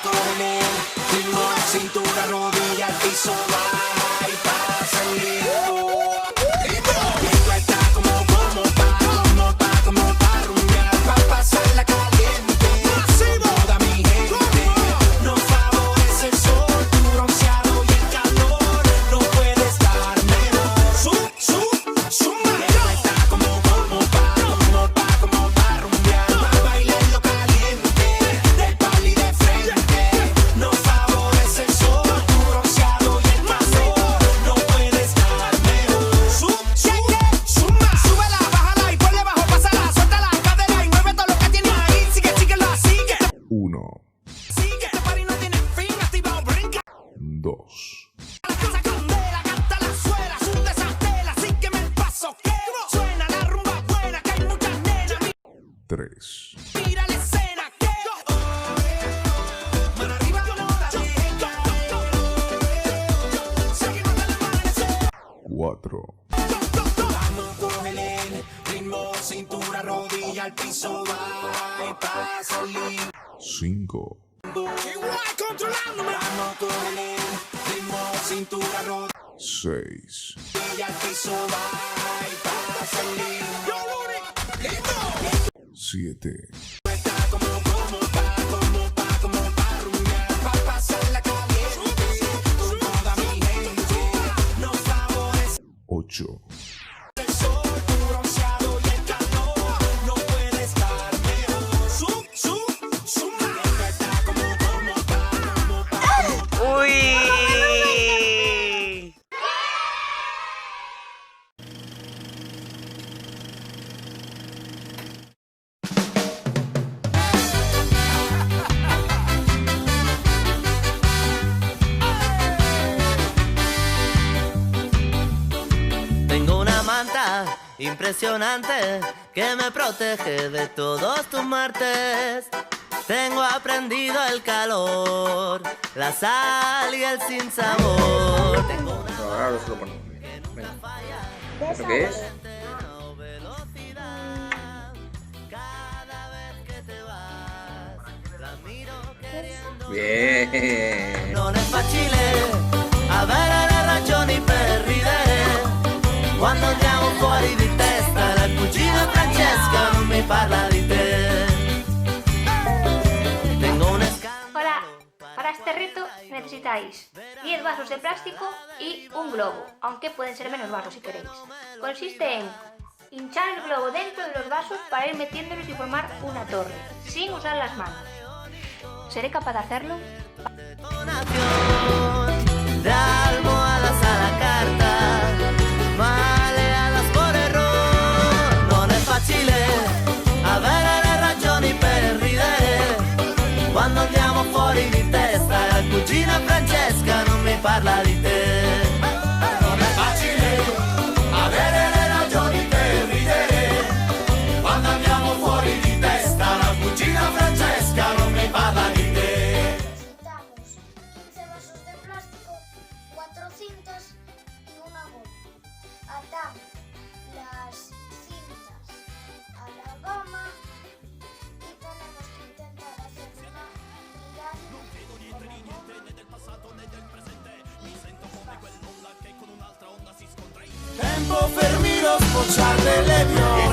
con el ritmo, cintura, rodilla, al piso, baja y pasa el ritmo. Esto está como pa' rumbear, pa' pasarla caliente. Toda mi gente nos favorece el sol, tu bronceado y el calor. No puede estar mejor. Zumba. Esto está como pa' rumbear, pa' bailarlo caliente. Del pali de frente nos favorece el sol, tu bronceado y el calor. No puede estar mejor. Zumba. Súbela, bájala y ponle bajo, pásala, suelta la cadera y mueve todo lo que tienes ahí. Síguelo así. 1, Sigue, este party no tiene fin, activa o brinca. 2, La casa candela, canta la suela, sube esa tela, sígueme el paso que suena la rumba buena, que hay muchas nenas. 3, Mira la escena que mano arriba, seguimos hasta el amanecer. 4, Vamos, cógele el ritmo, cintura, rodilla, al piso, va y pasa el ritmo. 5, Igual controlándome. Vamos, cógele el ritmo, cintura, rodilla. 6, Y al piso va y pasa el ritmo. 7, Está como pa' rumbear, pa' pasarla caliente. Toda mi gente nos favorece 8, el sol, tu bronceado y el calor. No puede estar mejor. Zumba. Está como pa'. Uy. Tengo una manta impresionante que me protege de todos tus martes. Tengo aprendido el calor, la sal y el sinsabor. Tengo una Ahora lo suelo poner. Venga. ¿Eso qué es? velocidad. Cada vez que te vas, la miro queriendo. Bien. Non è facile avere le ragioni per ridere quando andiamo fuori di testa. La cugina Francesca non mi parla di te. Tengo un escándalo. Hola, para este reto necesitáis 10 vasos de plástico y un globo, aunque pueden ser menos vasos si queréis. Consiste en hinchar el globo dentro de los vasos para ir metiéndolos y formar una torre, sin usar las manos. ¿Seré capaz de hacerlo? De almohadas a la carta, maleadas por error. Non è facile avere le ragioni per ridere quando andiamo fuori di testa. La cugina Francesca non mi parla di te. Non è facile avere le ragioni per ridere quando andiamo fuori di testa. La cugina Francesca non mi parla di te. Necesitamos 15 vasos de plástico, 4 cintas y una goma. Atamos las cintas a la goma y tenemos que intentar hacer una pirámide con la goma. Tempo fermi lo sbocciare le viola.